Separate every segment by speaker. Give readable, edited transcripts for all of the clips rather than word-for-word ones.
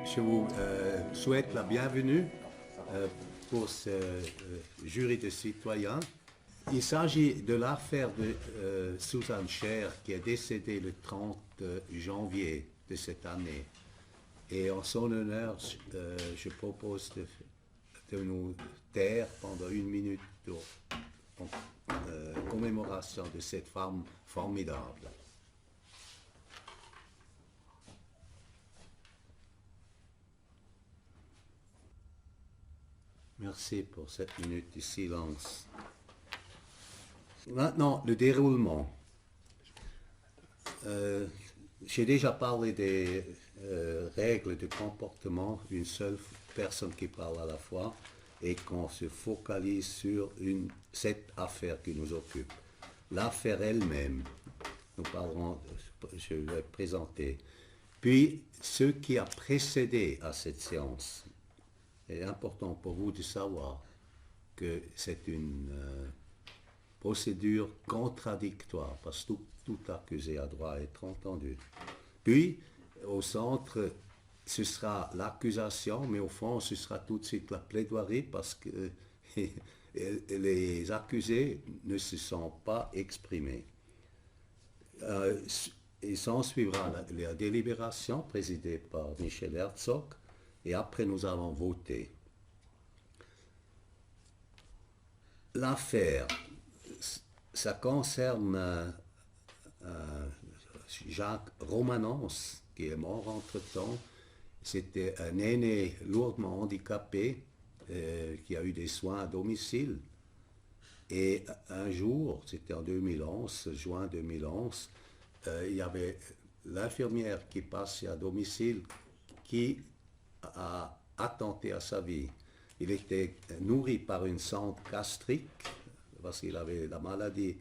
Speaker 1: Je vous souhaite la bienvenue pour ce jury de citoyens. Il s'agit de l'affaire de Suzanne Scher qui est décédée le 30 janvier de cette année. Et en son honneur, je propose de nous taire pendant une minute en commémoration de cette femme formidable. Merci pour cette minute de silence. Maintenant, le déroulement. J'ai déjà parlé des règles de comportement, une seule personne qui parle à la fois, et qu'on se focalise sur cette affaire qui nous occupe. L'affaire elle-même, je vais présenter. Puis, ce qui a précédé à cette séance. Il est important pour vous de savoir que c'est une procédure contradictoire, parce que tout accusé a droit à être entendu. Puis, au centre, ce sera l'accusation, mais au fond, ce sera tout de suite la plaidoirie, parce que les accusés ne se sont pas exprimés. Il s'en suivra la délibération présidée par Michel Herzog, et après nous allons voter. L'affaire, ça concerne Jacques Romanens, qui est mort entre-temps. C'était un aîné lourdement handicapé qui a eu des soins à domicile. Et un jour, c'était en 2011, juin 2011, il y avait l'infirmière qui passait à domicile qui a attenté à sa vie. Il était nourri par une sonde gastrique parce qu'il avait la maladie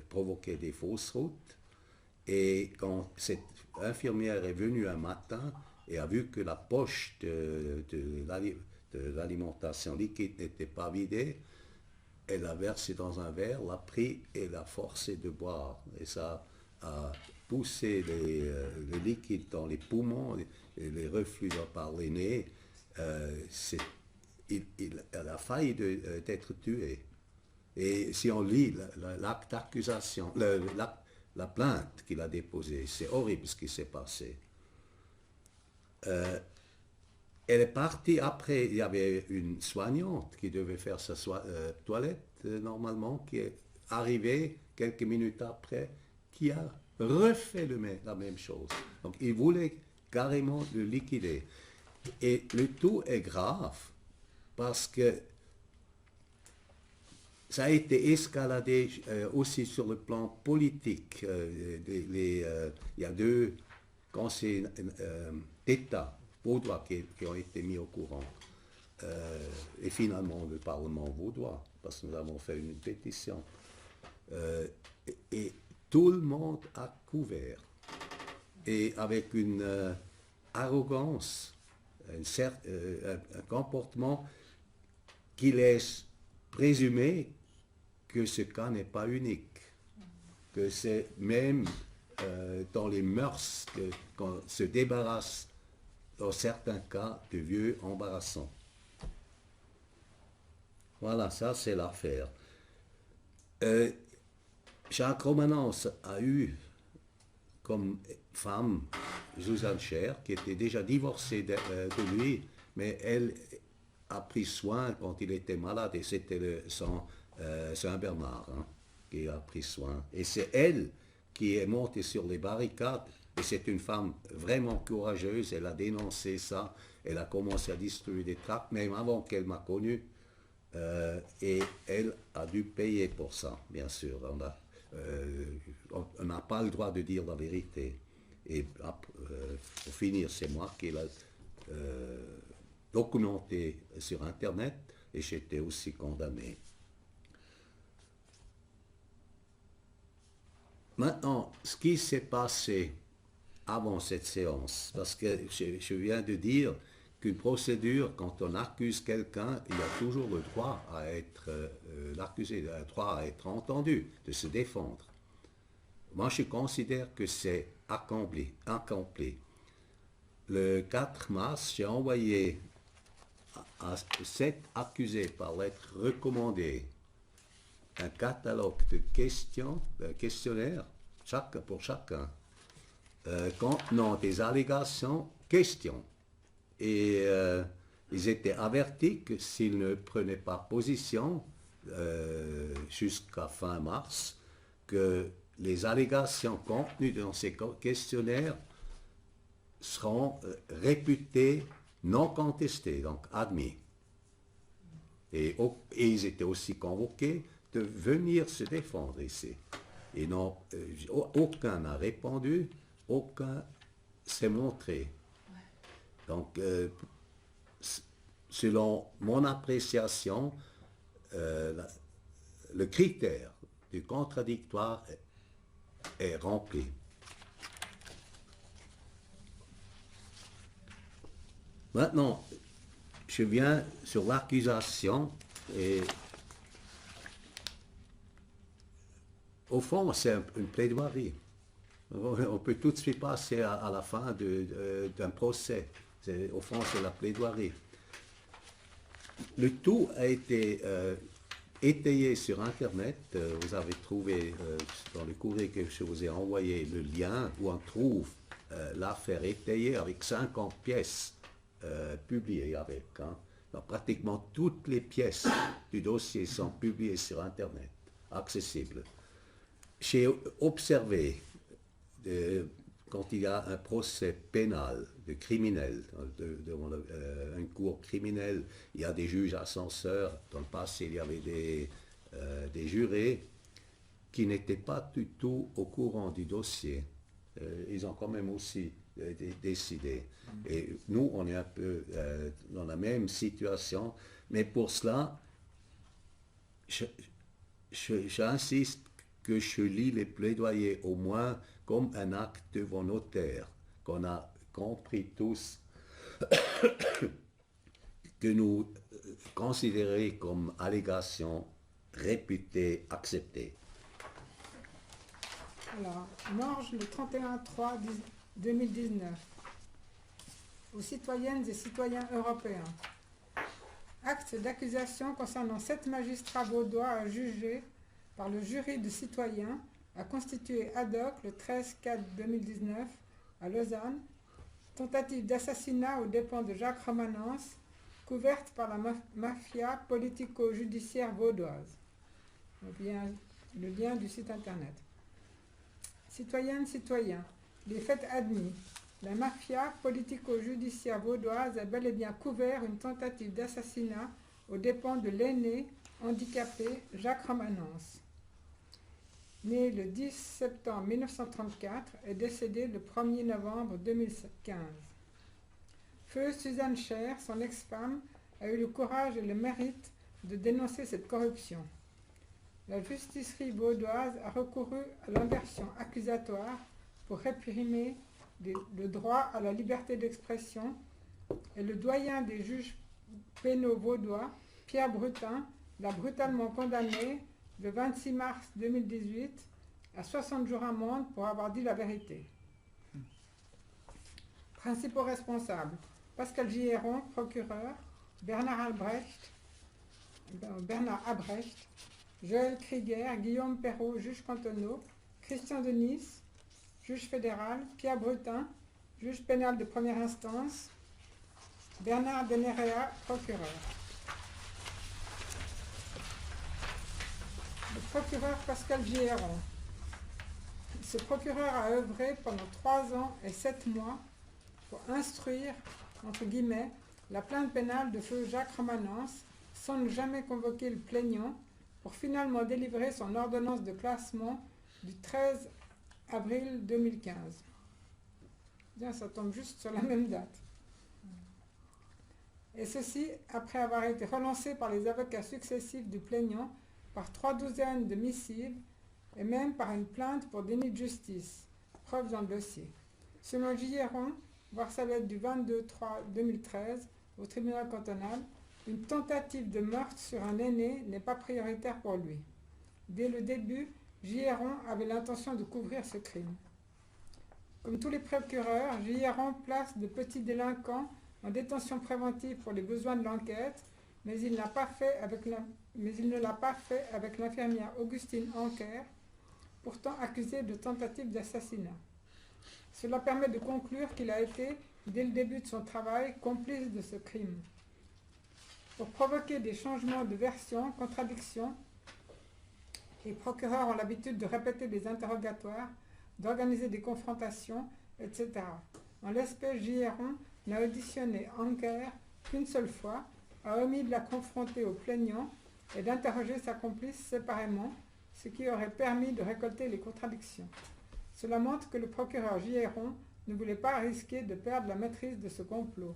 Speaker 1: provoquait des fausses routes. Et quand cette infirmière est venue un matin et a vu que la poche de l'alimentation liquide n'était pas vidée, elle l'a versé dans un verre, l'a pris et l'a forcé de boire. Et ça a poussé le liquide dans les poumons, les reflux par les nez. Elle a failli d'être tuée. Et si on lit l'acte d'accusation, la plainte qu'il a déposée, c'est horrible ce qui s'est passé. Elle est partie après, il y avait une soignante qui devait faire sa toilette normalement, qui est arrivée quelques minutes après, qui a refait la même chose. Donc il voulait carrément le liquider. Et le tout est grave parce que ça a été escaladé aussi sur le plan politique. Il y a deux conseils d'État vaudois qui ont été mis au courant. Et finalement, le Parlement vaudois, parce que nous avons fait une pétition. Et tout le monde a couvert. Et avec une arrogance, un comportement qui laisse présumer que ce cas n'est pas unique, que c'est même dans les mœurs qu'on se débarrasse dans certains cas de vieux embarrassants. Voilà, ça c'est l'affaire. Jacques Romanens a eu comme femme Suzanne Scher, qui était déjà divorcée de lui, mais elle a pris soin quand il était malade, et c'était Saint-Bernard qui a pris soin. Et c'est elle qui est montée sur les barricades, et c'est une femme vraiment courageuse, elle a dénoncé ça, elle a commencé à distribuer des tracts, même avant qu'elle m'a connu, et elle a dû payer pour ça, bien sûr. On n'a pas le droit de dire la vérité. Et pour finir, c'est moi qui l'ai documenté sur Internet, et j'étais aussi condamné. Maintenant, ce qui s'est passé avant cette séance, parce que je viens de dire qu'une procédure, quand on accuse quelqu'un, il y a toujours le droit à être l'accusé, le droit à être entendu, de se défendre. Moi, je considère que c'est accompli. le 4 mars, j'ai envoyé à 7 accusés par lettre recommandée un catalogue de questions, de questionnaires, pour chacun, contenant des allégations, questions. Et ils étaient avertis que s'ils ne prenaient pas position jusqu'à fin mars, que les allégations contenues dans ces questionnaires seront réputées non contestées, donc admis. Et ils étaient aussi convoqués de venir se défendre ici. Et non, aucun n'a répondu, aucun s'est montré. Donc, selon mon appréciation, le critère du contradictoire est rempli. Maintenant, je viens sur l'accusation et au fond, c'est une plaidoirie. On peut tout de suite passer à la fin d'un procès. Au fond, c'est la plaidoirie. Le tout a été étayé sur Internet. Vous avez trouvé dans le courrier que je vous ai envoyé le lien où on trouve l'affaire étayée avec 50 pièces publiées avec. Donc, pratiquement toutes les pièces du dossier sont publiées sur Internet, accessibles. J'ai observé, quand il y a un procès pénal de criminel, devant une cour criminelle, il y a des juges ascenseurs. Dans le passé, il y avait des jurés qui n'étaient pas du tout au courant du dossier. Ils ont quand même aussi décidé. Et nous, on est un peu dans la même situation, mais pour cela, j'insiste que je lis les plaidoyers au moins comme un acte devant notaire, qu'on a compris tous que nous considérons comme allégation réputée, acceptée.
Speaker 2: Alors, Morges, le 31/3/2019, aux citoyennes et citoyens européens. Acte d'accusation concernant 7 magistrats vaudois jugés par le jury de citoyens a constitué ad hoc le 13/4/2019 à Lausanne, tentative d'assassinat aux dépens de Jacques Romanens, couverte par la mafia politico-judiciaire vaudoise. Le lien du site internet. Citoyennes, citoyens, les faits admis. La mafia politico-judiciaire vaudoise a bel et bien couvert une tentative d'assassinat aux dépens de l'aîné handicapé Jacques Romanens. Né le 10 septembre 1934 et décédé le 1er novembre 2015. Feu Suzanne Cher, son ex-femme, a eu le courage et le mérite de dénoncer cette corruption. La justicerie vaudoise a recouru à l'inversion accusatoire pour réprimer le droit à la liberté d'expression et le doyen des juges pénaux vaudois, Pierre Brutin, l'a brutalement condamné le 26 mars 2018 à 60 jours d'amende pour avoir dit la vérité. Principaux responsables: Pascal Giéron, procureur, Bernard Abrecht, Joël Krieger, Guillaume Perrault, juge cantonaux, Christian Denis, juge fédéral, Pierre Brutin, juge pénal de première instance, Bernard Denerea, procureur. Le procureur Pascal Giéron. Ce procureur a œuvré pendant 3 ans et 7 mois pour instruire, entre guillemets, la plainte pénale de feu Jacques Romanens sans ne jamais convoquer le plaignant pour finalement délivrer son ordonnance de classement du 13 avril 2015. Bien, ça tombe juste sur la même date. Et ceci après avoir été relancé par les avocats successifs du plaignant par 3 douzaines de missives et même par une plainte pour déni de justice, preuve dans le dossier. Selon Giéron, voir sa lettre du 22/3/2013 au tribunal cantonal, une tentative de meurtre sur un aîné n'est pas prioritaire pour lui. Dès le début, Giéron avait l'intention de couvrir ce crime. Comme tous les procureurs, Giron place de petits délinquants en détention préventive pour les besoins de l'enquête, mais il ne l'a pas fait avec l'infirmière Augustine Anker, pourtant accusée de tentative d'assassinat. Cela permet de conclure qu'il a été, dès le début de son travail, complice de ce crime. Pour provoquer des changements de version, contradictions, les procureurs ont l'habitude de répéter des interrogatoires, d'organiser des confrontations, etc. En l'espèce, Giron n'a auditionné Anker qu'une seule fois, a omis de la confronter au plaignant et d'interroger sa complice séparément, ce qui aurait permis de récolter les contradictions. Cela montre que le procureur Giron ne voulait pas risquer de perdre la maîtrise de ce complot.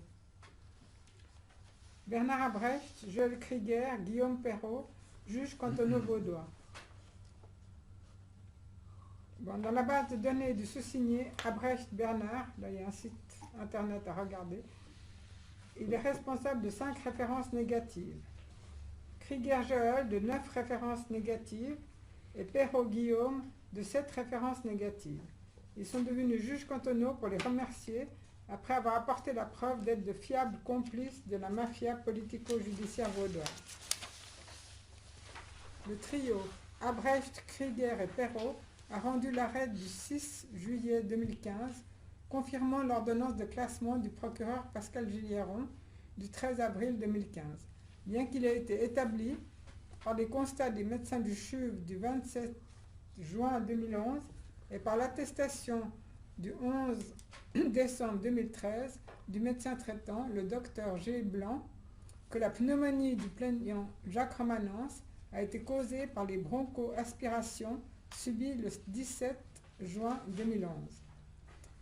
Speaker 2: Bernard Abrecht, Joël Krieger, Guillaume Perrault, juge cantonaux vaudois. Dans la base de données du sous-signé Abrecht Bernard, là il y a un site internet à regarder, il est responsable de 5 références négatives. Krieger Joël de 9 références négatives et Perrault Guillaume de 7 références négatives. Ils sont devenus juges cantonaux pour les remercier après avoir apporté la preuve d'être de fiables complices de la mafia politico-judiciaire vaudoise. Le trio Abrecht, Krieger et Perrault a rendu l'arrêt du 6 juillet 2015 confirmant l'ordonnance de classement du procureur Pascal Giron du 13 avril 2015, bien qu'il ait été établi par les constats des médecins du CHUV du 27 juin 2011 et par l'attestation du 11 décembre 2013 du médecin traitant, le docteur G. Blanc, que la pneumonie du plaignant Jacques Romanence a été causée par les broncho-aspirations subies le 17 juin 2011.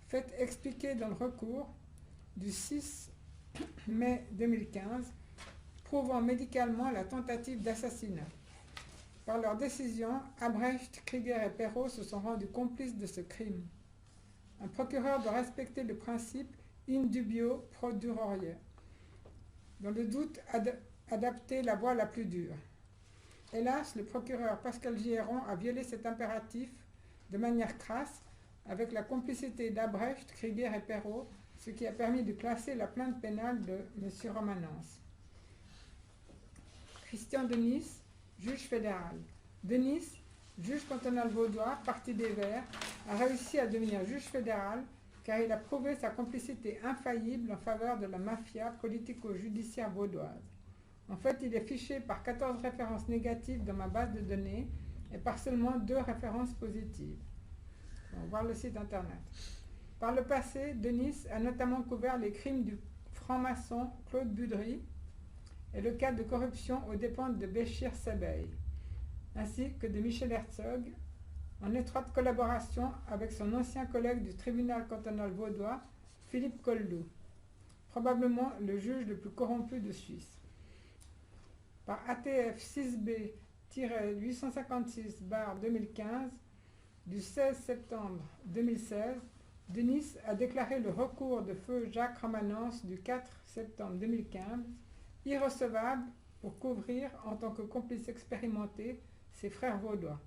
Speaker 2: Fait expliquer dans le recours du 6 mai 2015, prouvant médicalement la tentative d'assassinat. Par leur décision, Abrecht, Krieger et Perrault se sont rendus complices de ce crime. Un procureur doit respecter le principe in dubio pro durore. Dans le doute, adapter la voie la plus dure. Hélas, le procureur Pascal Giron a violé cet impératif de manière crasse avec la complicité d'Abrecht, Krieger et Perrault, ce qui a permis de classer la plainte pénale de M. Romanence. Christian Denis, juge fédéral. Denis, juge cantonal vaudois, parti des Verts, a réussi à devenir juge fédéral car il a prouvé sa complicité infaillible en faveur de la mafia politico-judiciaire vaudoise. En fait, il est fiché par 14 références négatives dans ma base de données et par seulement 2 références positives. On va voir le site internet. Par le passé, Denis a notamment couvert les crimes du franc-maçon Claude Budry et le cas de corruption aux dépens de Béchir Sebeil, ainsi que de Michel Herzog, en étroite collaboration avec son ancien collègue du tribunal cantonal vaudois, Philippe Koldou, probablement le juge le plus corrompu de Suisse. Par ATF 6B-856-2015 du 16 septembre 2016, Denis a déclaré le recours de feu Jacques Romanence du 4 septembre 2015 irrecevable pour couvrir, en tant que complice expérimenté, ses frères vaudois.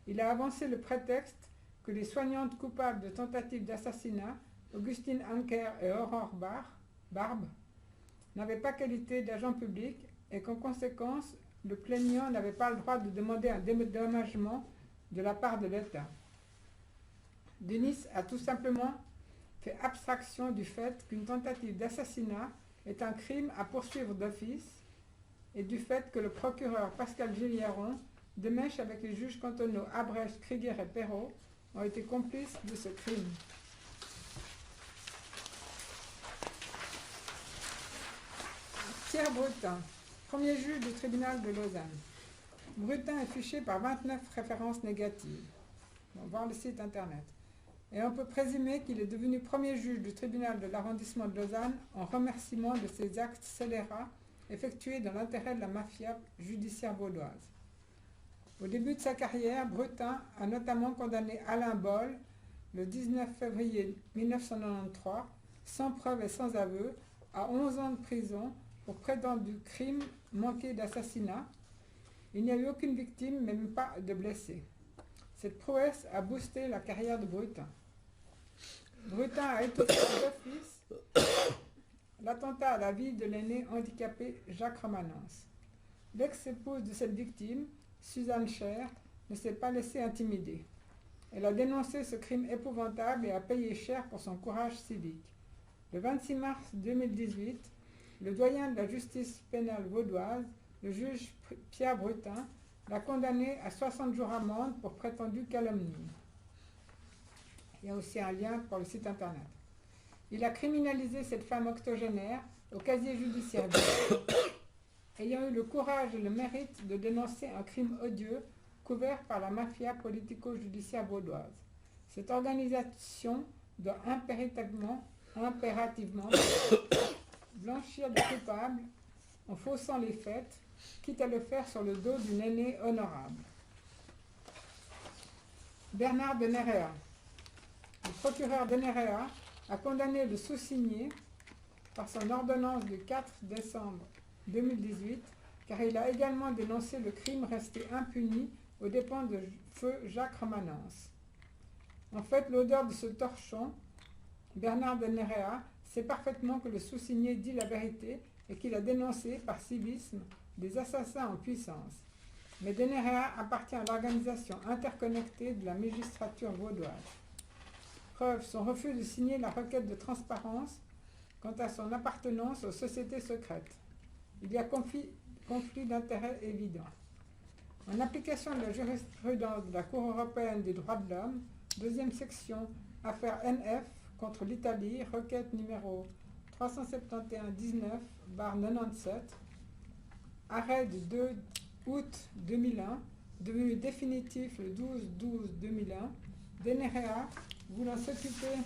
Speaker 2: Il a avancé le prétexte que les soignantes coupables de tentative d'assassinat, Augustine Anker et Aurore Barbe, n'avaient pas qualité d'agent public et qu'en conséquence, le plaignant n'avait pas le droit de demander un dédommagement de la part de l'État. Denis a tout simplement fait abstraction du fait qu'une tentative d'assassinat est un crime à poursuivre d'office et du fait que le procureur Pascal Giron, de mèche avec les juges cantonaux Abrecht, Krieger et Perrault, ont été complices de ce crime. Pierre Brutin, premier juge du tribunal de Lausanne. Brutin est fiché par 29 références négatives. On va voir le site internet. Et on peut présumer qu'il est devenu premier juge du tribunal de l'arrondissement de Lausanne en remerciement de ses actes scélérats effectués dans l'intérêt de la mafia judiciaire vaudoise. Au début de sa carrière, Brutin a notamment condamné Alain Boll, le 19 février 1993, sans preuve et sans aveu, à 11 ans de prison pour prétendu crime manqué d'assassinat. Il n'y a eu aucune victime, même pas de blessés. Cette prouesse a boosté la carrière de Brutin. Brutin a étouffé d'office l'attentat à la vie de l'aîné handicapé Jacques Romanens. L'ex-épouse de cette victime, Suzanne Scher, ne s'est pas laissée intimider. Elle a dénoncé ce crime épouvantable et a payé cher pour son courage civique. Le 26 mars 2018, le doyen de la justice pénale vaudoise, le juge Pierre Brutin, l'a condamné à 60 jours d'amende pour prétendue calomnie. Il y a aussi un lien pour le site internet. Il a criminalisé cette femme octogénaire au casier judiciaire ayant eu le courage et le mérite de dénoncer un crime odieux couvert par la mafia politico-judiciaire vaudoise. Cette organisation doit impérativement blanchir des coupables en faussant les faits, quitte à le faire sur le dos d'une aînée honorable. Bernard de Nerea. Le procureur de Nerea a condamné le sous-signé par son ordonnance du 4 décembre 2018, car il a également dénoncé le crime resté impuni aux dépens de feu Jacques Romanens. En fait, l'odeur de ce torchon, Bernard de Nerea sait parfaitement que le sous-signé dit la vérité et qu'il a dénoncé par civisme des assassins en puissance. Mais de Nerea appartient à l'organisation interconnectée de la magistrature vaudoise. Preuve, son refus de signer la requête de transparence quant à son appartenance aux sociétés secrètes. Il y a conflit d'intérêts évident. En application de la jurisprudence de la Cour européenne des droits de l'homme, deuxième section, affaire NF contre l'Italie, requête numéro 371-19/97, arrêt du 2 août 2001, devenu définitif le 12-12-2001, de Nerea, voulant s'occuper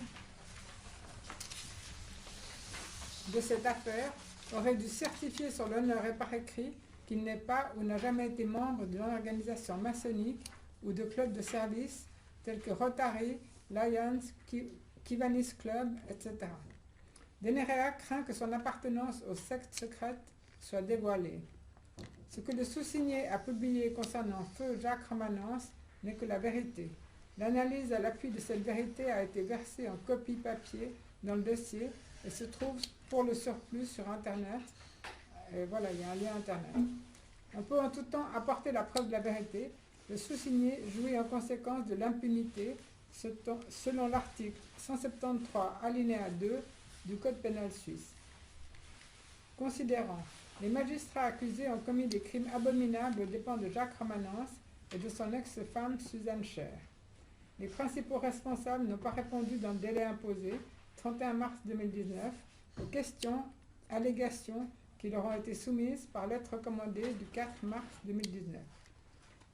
Speaker 2: de cette affaire, aurait dû certifier sur l'honneur et par écrit qu'il n'est pas ou n'a jamais été membre d'une organisation maçonnique ou de clubs de service tels que Rotary, Lions, Kiwanis Club, etc. De Nerea craint que son appartenance aux sectes secrètes soit dévoilée. Ce que le sous-signé a publié concernant feu Jacques Romanens n'est que la vérité. L'analyse à l'appui de cette vérité a été versée en copie papier dans le dossier et se trouve pour le surplus sur Internet. Et voilà, il y a un lien Internet. On peut en tout temps apporter la preuve de la vérité. Le sous-signé jouit en conséquence de l'impunité selon l'article 173 alinéa 2 du Code pénal suisse. Considérant les magistrats accusés ont commis des crimes abominables aux dépens de Jacques Romanens et de son ex-femme Suzanne Scher. Les principaux responsables n'ont pas répondu dans le délai imposé, 31 mars 2019, aux questions, allégations qui leur ont été soumises par lettre recommandée du 4 mars 2019.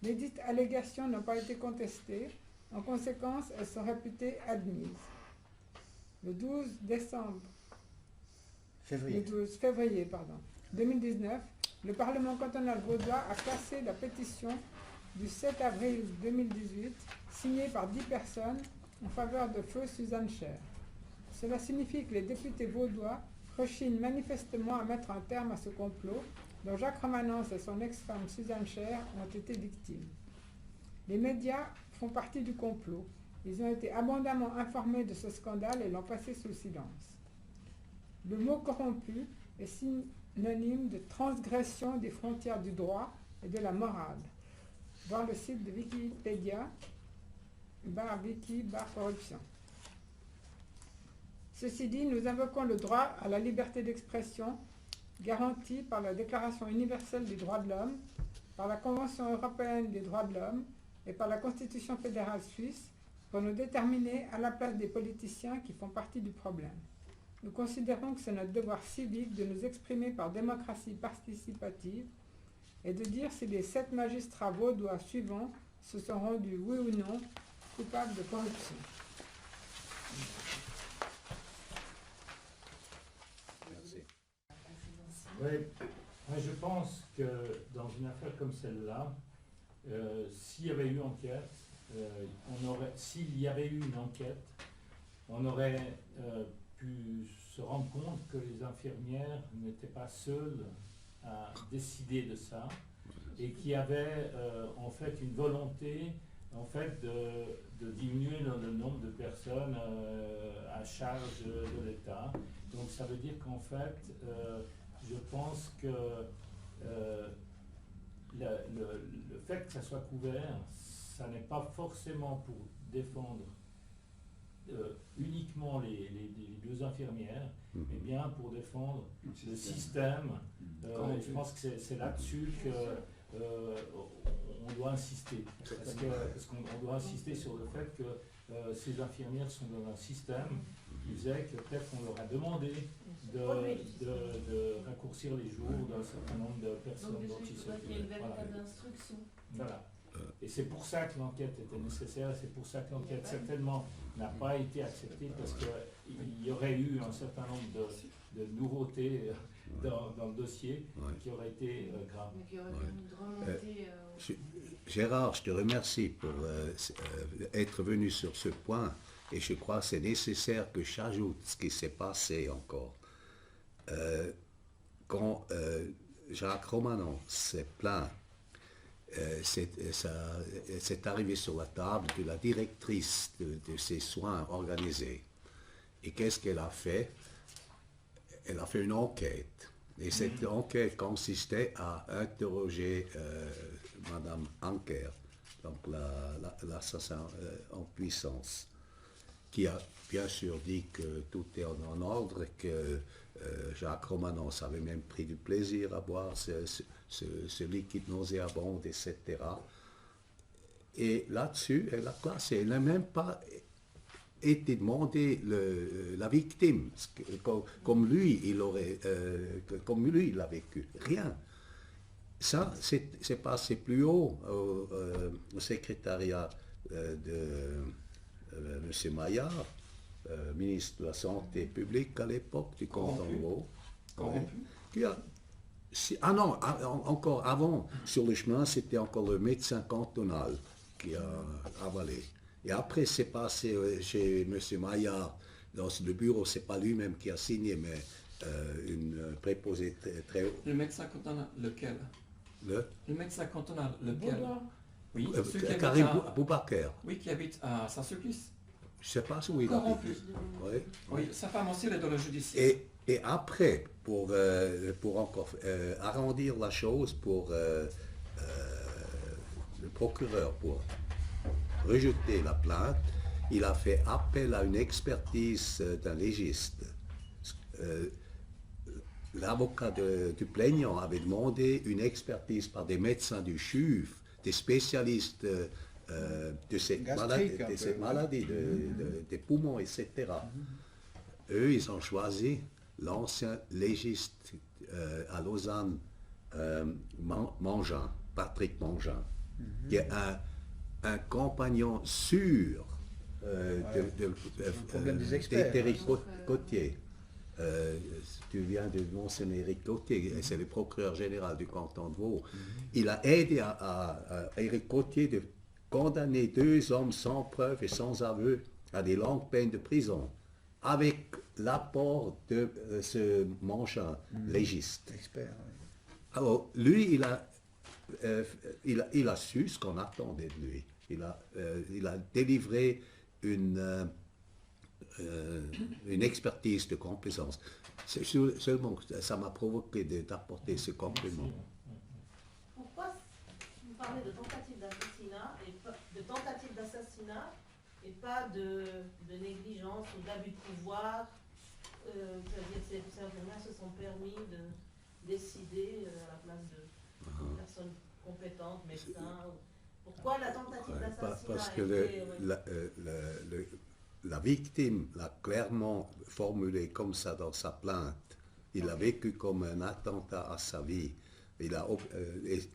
Speaker 2: Les dites allégations n'ont pas été contestées, en conséquence, elles sont réputées admises. Le 12 février 2019, le Parlement cantonal vaudois a classé la pétition du 7 avril 2018, signée par 10 personnes en faveur de feu Suzanne Scher. Cela signifie que les députés vaudois rechignent manifestement à mettre un terme à ce complot dont Jacques Romanens et son ex-femme Suzanne Scher ont été victimes. Les médias font partie du complot. Ils ont été abondamment informés de ce scandale et l'ont passé sous silence. Le mot corrompu est synonyme de transgression des frontières du droit et de la morale. Voir le site de Wikipédia, /wiki/corruption. Ceci dit, nous invoquons le droit à la liberté d'expression garanti par la Déclaration universelle des droits de l'homme, par la Convention européenne des droits de l'homme et par la Constitution fédérale suisse pour nous déterminer à la place des politiciens qui font partie du problème. Nous considérons que c'est notre devoir civique de nous exprimer par démocratie participative et de dire si les 7 magistrats vaudois suivants se sont rendus, oui ou non, coupables de corruption.
Speaker 1: Merci.
Speaker 3: Oui, moi je pense que dans une affaire comme celle-là, s'il y avait eu enquête, s'il y avait eu une enquête, on aurait pu se rendre compte que les infirmières n'étaient pas seules à décider de ça et qu'il y avait en fait une volonté en fait, de diminuer le nombre de personnes à charge de l'État. Donc ça veut dire qu'en fait, je pense que le fait que ça soit couvert, ça n'est pas forcément pour défendre uniquement les deux infirmières, mais bien pour défendre le système. Je pense que c'est là-dessus qu'on doit insister. Parce qu'on doit insister sur le fait que ces infirmières sont dans un système qui faisait que peut-être qu'on leur a demandé de raccourcir les jours d'un certain nombre de personnes dont ils s'occupent.
Speaker 4: Il y a une véritable instruction.
Speaker 3: Voilà. Et c'est pour ça que l'enquête était nécessaire, c'est pour ça que l'enquête certainement n'a pas été acceptée, parce qu'il y aurait eu un certain nombre de nouveautés dans le dossier qui auraient été graves.
Speaker 4: Mais qui auraient permis de remonter.
Speaker 1: Gérard, je te remercie pour être venu sur ce point, et je crois que c'est nécessaire que j'ajoute ce qui s'est passé encore. Quand Jacques Romanon s'est plaint, c'est arrivé sur la table de la directrice de ces soins organisés. Et qu'est-ce qu'elle a fait? Elle a fait une enquête. Et cette enquête consistait à interroger Madame Anker, donc l'assassin en puissance, qui a bien sûr dit que tout est en ordre, que Jacques Romanon avait même pris du plaisir à boire ce liquide nauséabond, etc. Et là-dessus, elle a classé. Elle n'a même pas été demandé la victime, comme lui, comme lui, il a vécu. Rien. Ça, c'est passé plus haut au secrétariat de M. Maillard, ministre de la Santé publique à l'époque, du canton de Vaud. Ah non, encore avant, sur le chemin, c'était encore le médecin cantonal qui a avalé. Et après, c'est passé chez M. Maillard, dans le bureau, c'est pas lui-même qui a signé, mais une préposée très haut.
Speaker 5: Le médecin cantonal, lequel? Le médecin cantonal, lequel? Oui,
Speaker 1: Karim Boubaker.
Speaker 5: Oui, qui habite à Saint-Sulpice.
Speaker 1: Je ne sais pas où il habite.
Speaker 5: Oui, sa femme aussi, elle est dans le judiciaire.
Speaker 1: Et après, pour encore arrondir la chose, pour le procureur, pour rejeter la plainte, il a fait appel à une expertise d'un légiste. L'avocat du plaignant avait demandé une expertise par des médecins du CHUV, des spécialistes de cette maladie, des poumons, etc. Eux, ils ont choisi l'ancien légiste à Lausanne, Mangin, Patrick Mangin, qui est un compagnon sûr d'Éric Cottier. Tu viens de mentionner Éric Cottier, c'est le procureur général du canton de Vaud. Il a aidé à Éric Cottier de condamner 2 hommes sans preuve et sans aveu à des longues peines de prison, avec l'apport de ce Mangin, légiste.
Speaker 6: Expert, oui.
Speaker 1: Alors, lui, il a su ce qu'on attendait de lui. Il a délivré une expertise de complaisance. C'est seulement que ça m'a provoqué d'apporter ce compliment.
Speaker 4: Pourquoi vous parlez de tentative d'assassinat et pas de négligence ou d'abus de pouvoir? C'est-à-dire que ces infirmières se sont permis de décider à la place de personnes compétentes, médecins. Pourquoi la tentative d'assassinat?
Speaker 1: Parce que la victime l'a clairement formulé comme ça dans sa plainte. Il l'a vécu comme un attentat à sa vie. Et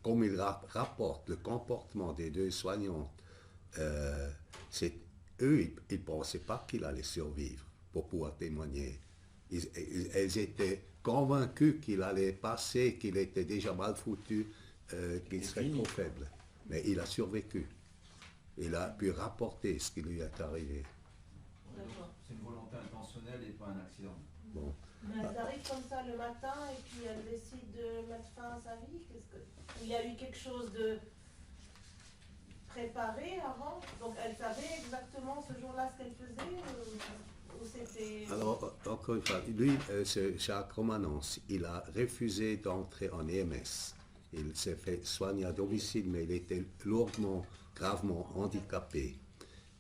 Speaker 1: comme il rapporte le comportement des 2 soignantes, eux, ils ne pensaient pas qu'il allait survivre pour pouvoir témoigner. Elles étaient convaincus qu'il allait passer, qu'il était déjà mal foutu, qu'il serait trop faible. Mais il a survécu. Il a pu rapporter ce qui lui est arrivé.
Speaker 7: C'est une volonté intentionnelle et pas un accident.
Speaker 1: Bon.
Speaker 4: Mais elle arrive comme ça le matin et puis elle décide de mettre fin à sa vie. Il y a eu quelque chose de préparée avant? Donc elle savait exactement ce jour-là ce qu'elle faisait ou c'était...
Speaker 1: Alors, encore une fois, lui, Jacques Romanens, il a refusé d'entrer en EMS. Il s'est fait soigner à domicile, mais il était lourdement, gravement handicapé.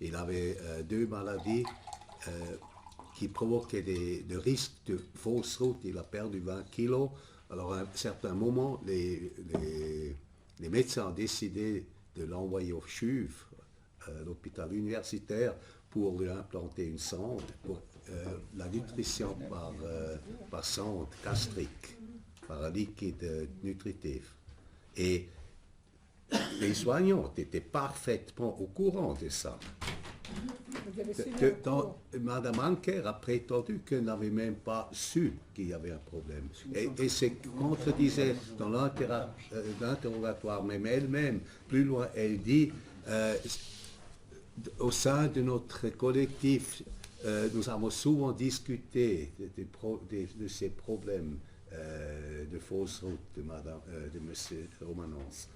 Speaker 1: Il avait 2 maladies qui provoquaient des risques de fausse route. Il a perdu 20 kilos. Alors, à un certain moment, les médecins ont décidé de l'envoyer au CHUV, l'hôpital universitaire, pour lui implanter une sonde pour la nutrition par sonde gastrique, par un liquide nutritif. Et les soignantes étaient parfaitement au courant de ça. Madame Anker a prétendu qu'elle n'avait même pas su qu'il y avait un problème. Et c'est contredisait dans l'interrogatoire, même elle-même. Plus loin, elle dit, au sein de notre collectif, nous avons souvent discuté de ces problèmes de fausse route de M. Romanens.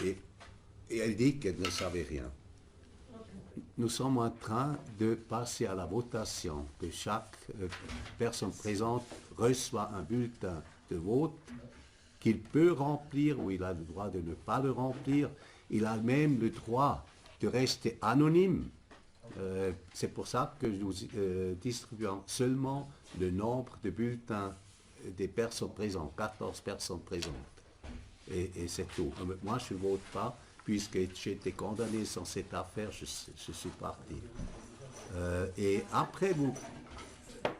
Speaker 1: Et elle dit qu'elle ne savait rien. Nous sommes en train de passer à la votation, que chaque personne présente reçoit un bulletin de vote qu'il peut remplir ou il a le droit de ne pas le remplir. Il a même le droit de rester anonyme. C'est pour ça que nous distribuons seulement le nombre de bulletins des personnes présentes, 14 personnes présentes. Et c'est tout. Moi, je ne vote pas. Puisque j'ai été condamné sans cette affaire, je suis parti. Et après,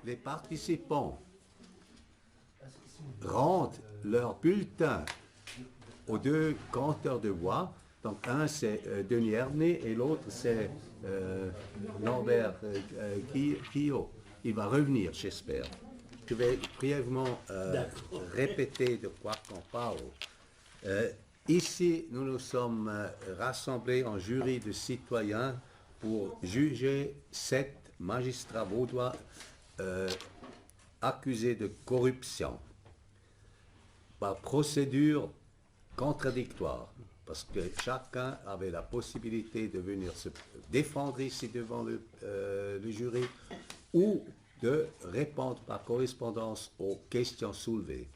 Speaker 1: les participants rendent leur bulletin aux 2 compteurs de voix. Donc un c'est Denis Ernest et l'autre c'est Norbert Guillot. Il va revenir, j'espère. Je vais brièvement répéter de quoi qu'on parle. Ici, nous nous sommes rassemblés en jury de citoyens pour juger 7 magistrats vaudois accusés de corruption par procédure contradictoire, parce que chacun avait la possibilité de venir se défendre ici devant le jury ou de répondre par correspondance aux questions soulevées.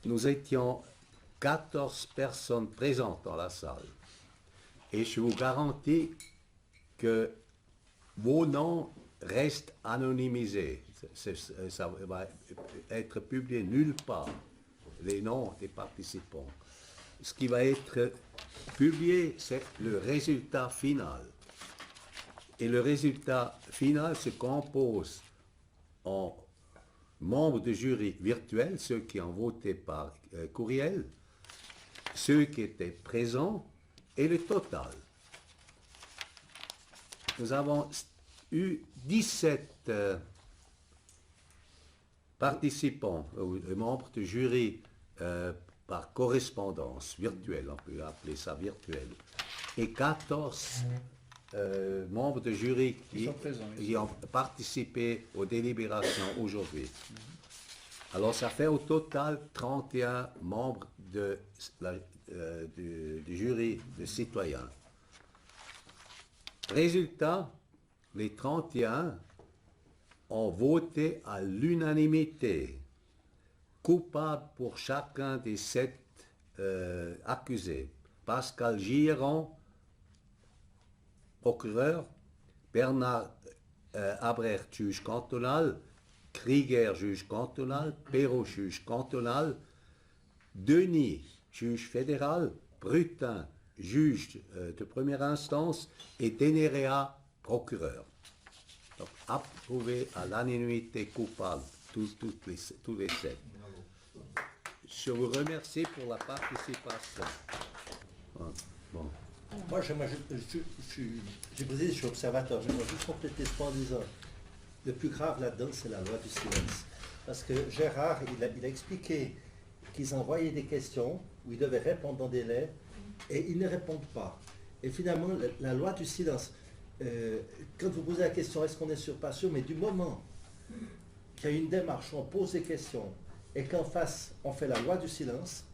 Speaker 1: Nous étions 14 personnes présentes dans la salle. Et je vous garantis que vos noms restent anonymisés. Ça va être publié nulle part, les noms des participants. Ce qui va être publié, c'est le résultat final. Et le résultat final se compose en membres de jury virtuels, ceux qui ont voté par courriel, ceux qui étaient présents et le total. Nous avons eu 17 participants, membres de jury par correspondance virtuelle, on peut appeler ça virtuel, et 14 membres de jury qui ont participé aux délibérations aujourd'hui. Alors ça fait au total 31 membres du jury de citoyens. Résultat, les 31 ont voté à l'unanimité, coupable pour chacun des 7 accusés. Pascal Giron, procureur, Bernard Abrert, juge cantonal, Krieger, juge cantonal, Perrault, juge cantonal, Denis, juge fédéral, Brutin, juge de première instance, et Denerea, procureur. Donc, approuvé à l'unanimité coupable, tous les 7. Je vous remercie pour la participation. Bon.
Speaker 6: Moi, j'ai posé, je suis observateur, j'aimerais juste compléter ce point en disant, le plus grave là-dedans, c'est la loi du silence. Parce que Gérard, il a expliqué qu'ils envoyaient des questions où ils devaient répondre dans des délai et ils ne répondent pas. Et finalement, la loi du silence, quand vous posez la question, est-ce qu'on est sûr, pas sûr, mais du moment qu'il y a une démarche où on pose des questions et qu'en face, on fait la loi du silence,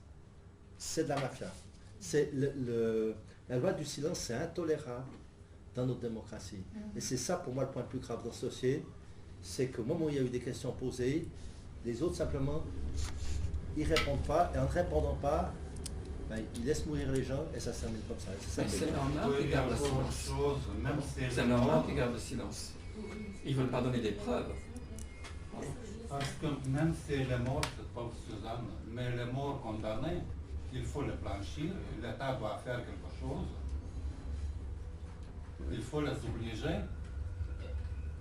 Speaker 6: c'est de la mafia. La loi du silence, c'est intolérable dans notre démocratie. Et c'est ça pour moi le point le plus grave dans ce dossier, c'est qu'au moment où il y a eu des questions posées, les autres simplement, ils ne répondent pas, et en ne répondant pas, ben, ils laissent mourir les gens, et ça se termine comme ça.
Speaker 5: C'est normal qu'ils gardent le silence. C'est normal qu'ils gardent le silence. Ils ne veulent pas donner des preuves.
Speaker 8: Parce que même si elle est morte, pauvre Suzanne, mais elle est morte condamnée, il faut le blanchir, l'État doit faire quelque chose. Il faut les obliger.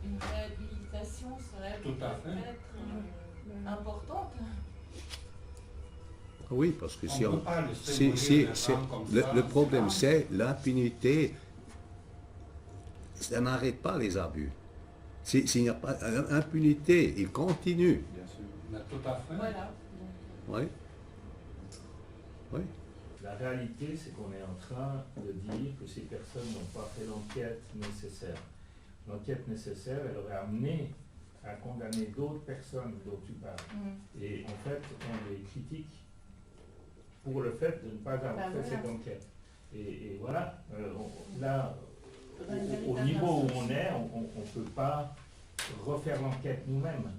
Speaker 4: Une réhabilitation serait peut-être importante.
Speaker 1: Oui, parce que
Speaker 8: On peut pas laisser mourir les gens comme ça.
Speaker 1: le problème, c'est l'impunité. Ça n'arrête pas les abus. S'il n'y a pas d'impunité, il continue.
Speaker 8: Bien sûr. Mais tout à fait.
Speaker 4: Voilà.
Speaker 1: Oui. Oui.
Speaker 3: La réalité, c'est qu'on est en train de dire que ces personnes n'ont pas fait l'enquête nécessaire. L'enquête nécessaire, elle aurait amené à condamner d'autres personnes dont tu parles. Et en fait, on les critique pour le fait de ne pas avoir fait cette enquête. Et voilà, là, au niveau où on est, on ne peut pas refaire l'enquête nous-mêmes.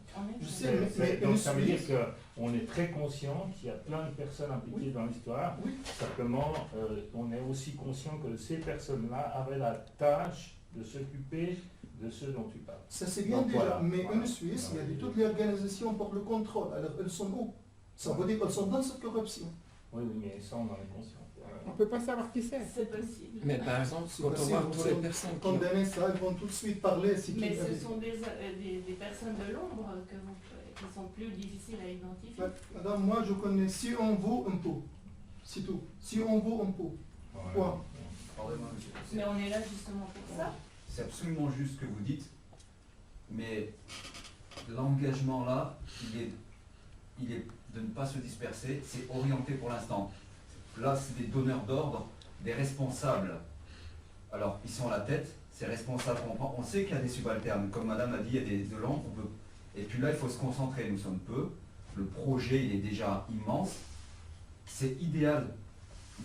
Speaker 9: Je sais, mais
Speaker 3: Donc ça veut dire qu'on est très conscient qu'il y a plein de personnes impliquées dans l'histoire. Simplement, on est aussi conscient que ces personnes-là avaient la tâche de s'occuper de ceux dont tu parles.
Speaker 9: Ça c'est bien
Speaker 3: Donc,
Speaker 9: déjà,
Speaker 3: voilà.
Speaker 9: mais en Suisse, il y a toutes les organisations pour le contrôle. Alors elles sont où? Ça veut dire qu'elles sont dans cette corruption.
Speaker 3: Oui, mais ça, on en est conscient.
Speaker 2: On ne peut pas savoir qui c'est.
Speaker 4: C'est possible.
Speaker 5: Mais par exemple, quand on voit toutes les personnes qui ont...
Speaker 9: Condamner ça, ils vont tout de suite parler.
Speaker 4: Mais ce sont des personnes de l'ombre qui sont plus difficiles à identifier.
Speaker 9: Madame, moi je connais si on vaut un pot. C'est tout. Si on vaut un pot. Quoi?
Speaker 7: Pardonnez-moi, monsieur.
Speaker 4: Mais on est là justement pour ça.
Speaker 7: C'est absolument juste ce que vous dites, mais l'engagement là, il est de ne pas se disperser, c'est orienté pour l'instant. Là, c'est des donneurs d'ordre, des responsables. Alors, ils sont à la tête, ces responsables, on sait qu'il y a des subalternes, comme madame a dit, il y a des isolants, et puis là, il faut se concentrer, nous sommes peu, le projet, il est déjà immense, c'est idéal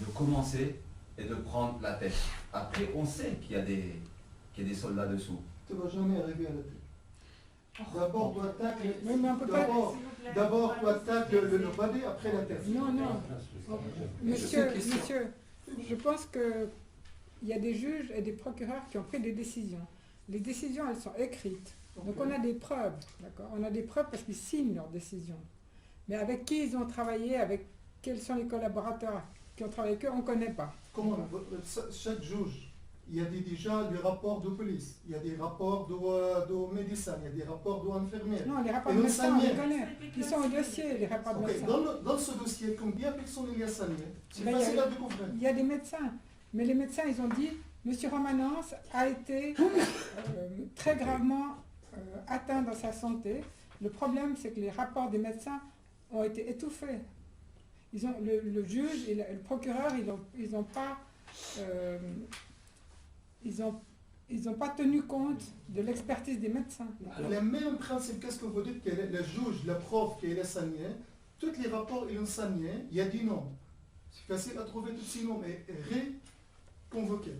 Speaker 7: de commencer et de prendre la tête. Après, on sait qu'il y a des soldats dessous.
Speaker 9: Tu ne vas jamais arriver à la tête. D'abord, tu attaques
Speaker 2: Oui, mais on peut pas...
Speaker 9: d'abord, tu attaques le balai, après la tête.
Speaker 2: Non, non. Monsieur, je pense qu'il y a des juges et des procureurs qui ont pris des décisions. Les décisions, elles sont écrites. Donc on a des preuves, d'accord? On a des preuves parce qu'ils signent leurs décisions. Mais avec qui ils ont travaillé, avec quels sont les collaborateurs qui ont travaillé avec eux, on ne connaît pas.
Speaker 9: Comment? Chaque juge, il y a déjà des rapports de police, il y a des rapports de médecins, il y a des rapports d'infirmières.
Speaker 2: Non, les rapports de médecins, on les connaît. Ils sont au dossier, les rapports de médecins.
Speaker 9: Dans ce dossier, combien de personnes il y a signé? C'est
Speaker 2: Ben,
Speaker 9: facile à découvrir.
Speaker 2: Il y a des médecins. Mais les médecins, ils ont dit, M. Romanence a été très gravement atteint dans sa santé. Le problème, c'est que les rapports des médecins ont été étouffés. Le juge et le procureur, ils n'ont pas... ils n'ont pas tenu compte de l'expertise des médecins.
Speaker 9: Le même principe, qu'est-ce que vous dites que le juge, le prof qui est signé, tous les rapports ils ont signé, il y a des noms. C'est facile à trouver tous ces noms, mais réconvoqués.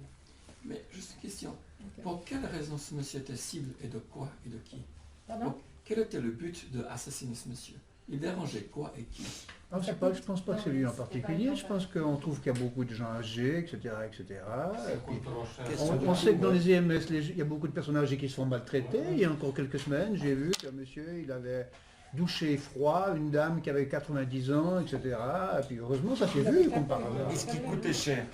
Speaker 5: Mais juste une question. Okay. Pour quelle raison ce monsieur était cible et de quoi et de qui?
Speaker 2: Pardon?
Speaker 5: Quel était le but de assassiner ce monsieur? Il dérangeait quoi et qui?
Speaker 10: Non, je ne pense pas que c'est lui en particulier. Je pense qu'on trouve qu'il y a beaucoup de gens âgés, etc. etc. On sait que dans les EMS, il y a beaucoup de personnes âgées qui se font maltraiter. Il y a encore quelques semaines, j'ai vu qu'un monsieur, il avait douché froid une dame qui avait 90 ans, etc. Et puis heureusement, ça s'est vu comme par hasard.
Speaker 5: Et ce qui coûtait cher.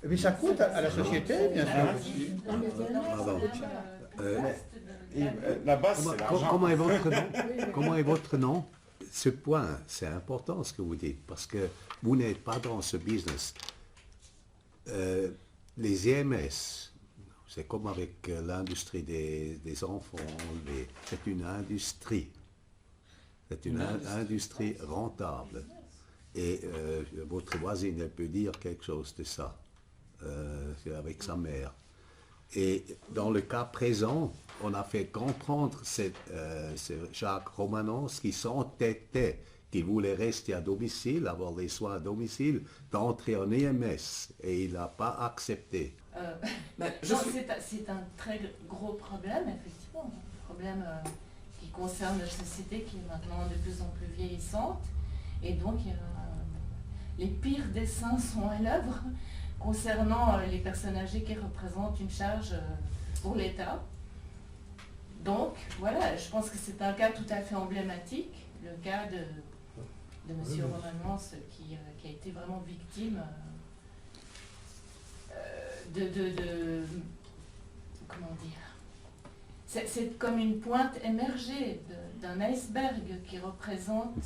Speaker 10: Et puis ça coûte à la société, bien sûr.
Speaker 11: La base, c'est l'argent.
Speaker 1: Comment est votre nom? Comment est votre nom? Ce point, c'est important ce que vous dites, parce que vous n'êtes pas dans ce business. Les EMS, c'est comme avec l'industrie des enfants enlevés, c'est une industrie. C'est une industrie rentable. Et votre voisine, elle peut dire quelque chose de ça, avec sa mère. Et dans le cas présent, on a fait comprendre Jacques Romanence qui s'entêtait, qui voulait rester à domicile, avoir des soins à domicile, d'entrer en EMS et il n'a pas accepté.
Speaker 12: C'est un très gros problème, effectivement. Un problème qui concerne la société qui est maintenant de plus en plus vieillissante. Et donc, les pires dessins sont à l'œuvre concernant les personnes âgées qui représentent une charge pour l'État. Donc, voilà, je pense que c'est un cas tout à fait emblématique, le cas de M. Romanos qui a été vraiment victime comment dire, c'est comme une pointe émergée d'un iceberg qui représente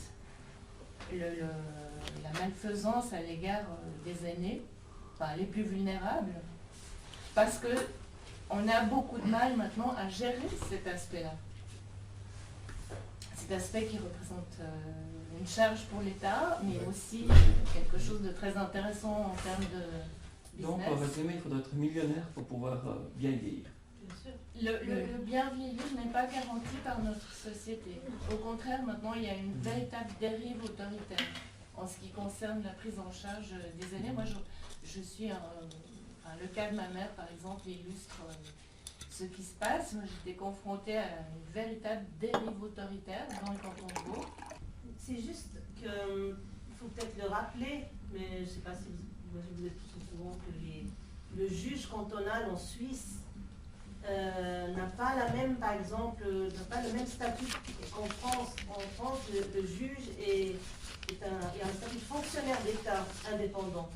Speaker 12: la malfaisance à l'égard des aînés, enfin, les plus vulnérables, parce que on a beaucoup de mal maintenant à gérer cet aspect-là. Cet aspect qui représente une charge pour l'État, mais aussi quelque chose de très intéressant en termes de business.
Speaker 5: Donc, en résumé, il faudrait être millionnaire pour pouvoir bien vieillir.
Speaker 12: Le bien vieillir n'est pas garanti par notre société. Au contraire, maintenant, il y a une véritable dérive autoritaire en ce qui concerne la prise en charge des aînés. Moi, je suis le cas de ma mère, par exemple, illustre ce qui se passe. Moi, j'étais confrontée à une véritable dérive autoritaire dans le canton de Vaud.
Speaker 4: C'est juste qu'il faut peut-être le rappeler, mais je ne sais pas si vous êtes tous au courant que le juge cantonal en Suisse n'a pas la même, par exemple, n'a pas le même statut qu'en France. En France, le juge est un statut de fonctionnaire d'État indépendant.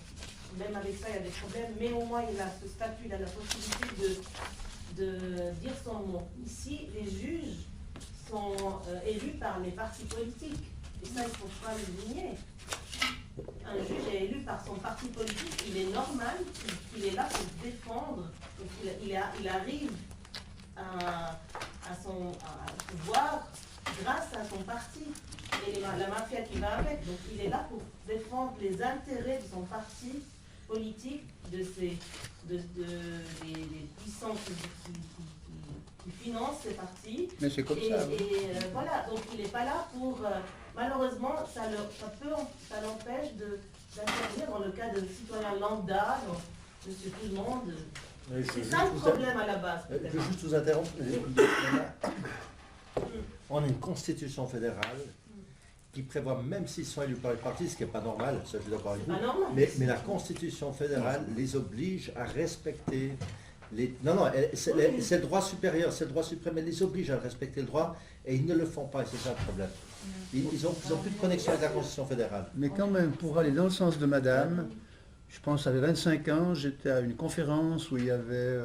Speaker 4: Même avec ça, il y a des problèmes, mais au moins il a ce statut, il a la possibilité de dire son mot. Ici, les juges sont élus par les partis politiques, et ça, il ne faut pas le nier. Un juge est élu par son parti politique, il est normal qu'il est là pour défendre, donc il arrive à son pouvoir grâce à son parti et la mafia qui va avec. Donc il est là pour défendre les intérêts de son parti politique, des puissants qui financent ces partis.
Speaker 10: Mais c'est comme ça.
Speaker 4: Voilà, donc il n'est pas là pour... malheureusement, ça l'empêche d'intervenir dans le cas de citoyens lambda, de tout le monde. C'est ça le problème à la base.
Speaker 6: Je veux juste vous interrompre. On a une constitution fédérale qui prévoit, même s'ils sont élus par les partis, ce qui n'est pas normal, ça je suis d'accord avec vous, mais la constitution fédérale les oblige à respecter les... Non, c'est le droit supérieur, c'est le droit suprême, elle les oblige à respecter le droit, et ils ne le font pas, et c'est ça le problème. Ils ont plus de connexion avec la constitution fédérale.
Speaker 10: Mais quand même, pour aller dans le sens de madame, je pense que ça avait 25 ans, j'étais à une conférence où il y avait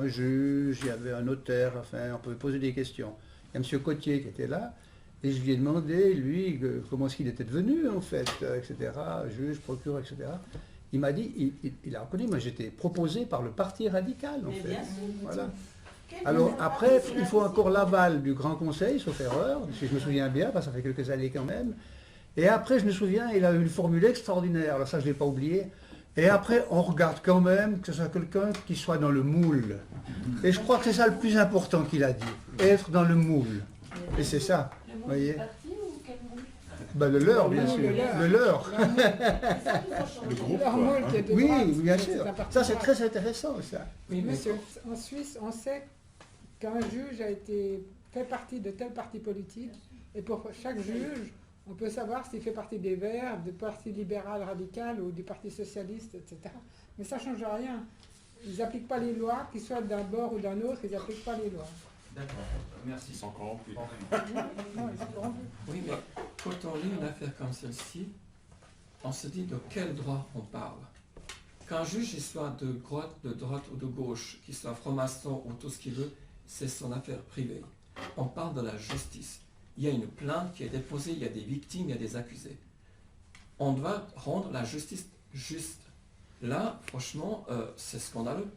Speaker 10: un juge, il y avait un notaire, enfin, on pouvait poser des questions. Il y a M. Cotier qui était là, et je lui ai demandé, lui, comment est-ce qu'il était devenu, en fait, etc., juge, procureur, etc. Il m'a dit, il a reconnu, moi j'étais proposé par le Parti radical, en fait. Voilà. Alors après, il faut encore l'aval du Grand Conseil, sauf erreur, si je me souviens bien, parce que ça fait quelques années quand même. Et après, je me souviens, il a eu une formule extraordinaire, alors ça je ne l'ai pas oublié. Et après, on regarde quand même que ce soit quelqu'un qui soit dans le moule. Et je crois que c'est ça le plus important qu'il a dit, être dans le moule. Et c'est ça, vous voyez. Ben, le leur, bien sûr. Le leur.
Speaker 2: Le groupe.
Speaker 10: Oui, bien sûr. Ça, c'est très intéressant, ça.
Speaker 2: Oui, monsieur, en Suisse, on sait qu'un juge fait partie de tel parti politique, et pour chaque juge, on peut savoir s'il fait partie des Verts, du Parti libéral radical ou du Parti socialiste, etc. Mais ça ne change rien. Ils n'appliquent pas les lois, qu'ils soient d'un bord ou d'un autre, ils n'appliquent pas les lois.
Speaker 7: D'accord, merci. Ils sont corrompus.
Speaker 2: Non, ils sont corrompus.
Speaker 5: Oui, mais quand on lit une affaire comme celle-ci, on se dit de quel droit on parle. Qu'un juge il soit de droite ou de gauche, qu'il soit franc-maçon ou tout ce qu'il veut, c'est son affaire privée. On parle de la justice. Il y a une plainte qui est déposée, il y a des victimes, il y a des accusés. On doit rendre la justice juste. Là, franchement, c'est scandaleux.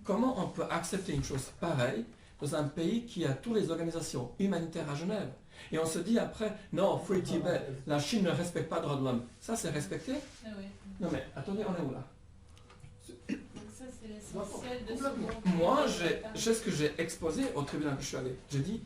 Speaker 5: Comment on peut accepter une chose pareille dans un pays qui a toutes les organisations humanitaires à Genève? Et on se dit après, non, Free Tibet, la Chine ne respecte pas les droits de l'homme. Ça, c'est respecté? Non mais, attendez, on est où là?
Speaker 12: Donc ça, c'est l'essentiel de ce
Speaker 5: Moi, c'est ce que j'ai exposé au tribunal que je suis allé. J'ai dit,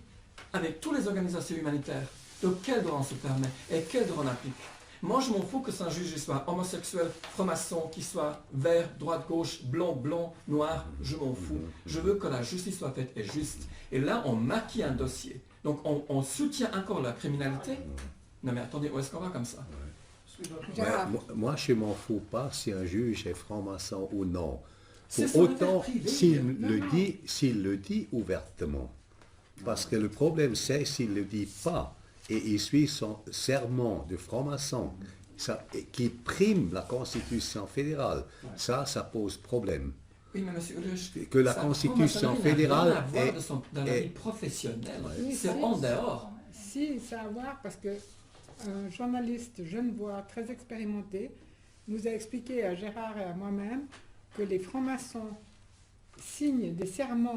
Speaker 5: avec toutes les organisations humanitaires, Donc quel droit on se permet et quel droit on applique? Moi, je m'en fous que c'est un juge qui soit homosexuel, franc-maçon, qui soit vert, droite, gauche, blanc, noir, je m'en fous. Je veux que la justice soit faite et juste. Et là, on maquille un dossier. Donc, on soutient encore la criminalité. Non mais attendez, où est-ce qu'on va comme ça?
Speaker 1: Moi, je ne m'en fous pas si un juge est franc-maçon ou non.
Speaker 5: C'est
Speaker 1: Pour
Speaker 5: son
Speaker 1: autant,
Speaker 5: affaire privée.
Speaker 1: s'il le dit ouvertement. Parce que le problème, c'est s'il ne le dit pas et il suit son serment de franc-maçon qui prime la Constitution fédérale, ça pose problème.
Speaker 5: Oui, mais monsieur Ulrich,
Speaker 1: Que la Constitution fédérale
Speaker 5: est dans la vie professionnelle. C'est en dehors.
Speaker 2: Si, ça a à voir parce que un journaliste genevois très expérimenté nous a expliqué à Gérard et à moi-même que les francs-maçons signent des serments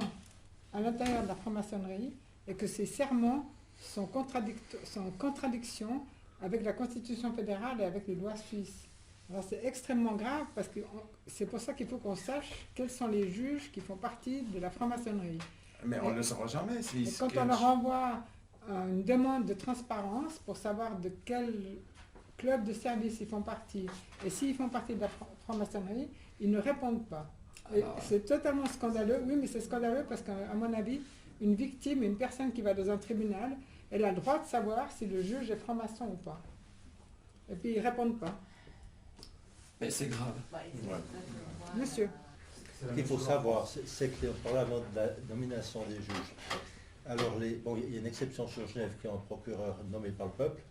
Speaker 2: à l'intérieur de la franc-maçonnerie et que ces serments sont en contradiction avec la Constitution fédérale et avec les lois suisses. Alors c'est extrêmement grave parce que c'est pour ça qu'il faut qu'on sache quels sont les juges qui font partie de la franc-maçonnerie.
Speaker 11: Mais on ne le saura jamais.
Speaker 2: Quand on leur envoie une demande de transparence pour savoir de quel club de service ils font partie et s'ils font partie de la franc-maçonnerie, ils ne répondent pas. C'est totalement scandaleux. Oui, mais c'est scandaleux parce qu'à mon avis, une victime, une personne qui va dans un tribunal, elle a le droit de savoir si le juge est franc-maçon ou pas. Et puis ils ne répondent pas.
Speaker 5: Mais c'est grave.
Speaker 2: Monsieur.
Speaker 6: Ce qu'il faut savoir, c'est que on parle avant de la nomination des juges. Alors, il y a une exception sur Genève qui est un procureur nommé par le peuple.